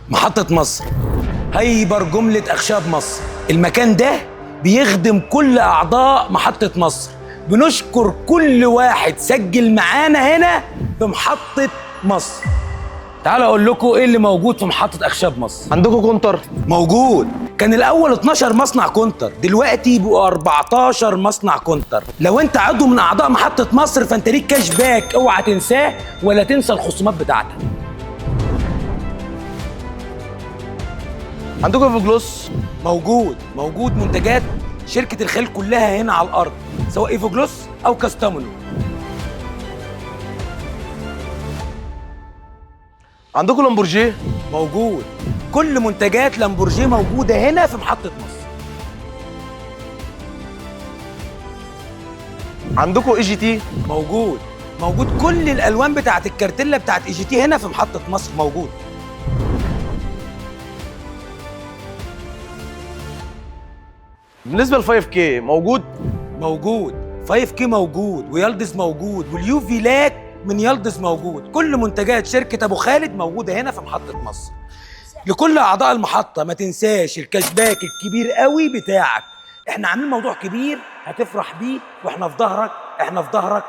محطة مصر هيبر جملة أخشاب مصر. المكان ده بيخدم كل أعضاء محطة مصر. بنشكر كل واحد سجل معانا هنا في محطة مصر. تعالوا أقول لكم إيه اللي موجود في محطة أخشاب مصر. عندكم كونتر؟ موجود. كان الأول 12 مصنع كونتر، دلوقتي بقوا 14 مصنع كونتر. لو أنت عضو من أعضاء محطة مصر فأنت ليك كاش باك، اوعى تنساه ولا تنسى الخصومات بتاعتك. عندكم ايفوجلوس؟ موجود منتجات شركة الخيل كلها هنا على الأرض، سواء ايفوجلوس أو كاستامونو. عندكم لامبورجيه؟ موجود. كل منتجات لامبورجيه موجودة هنا في محطة مصر. عندكم اي جي تي؟ موجود كل الألوان بتاعت الكارتيلا بتاعت اي جي تي هنا في محطة مصر موجود. بالنسبه ل 5 كي موجود؟ 5K موجود، ويلدز موجود، واليوفي لاك من يلدز موجود. كل منتجات شركة أبو خالد موجودة هنا في محطة مصر. لكل أعضاء المحطة ما تنساش الكاش باك الكبير قوي بتاعك. احنا عاملين موضوع كبير هتفرح بيه، واحنا في ظهرك.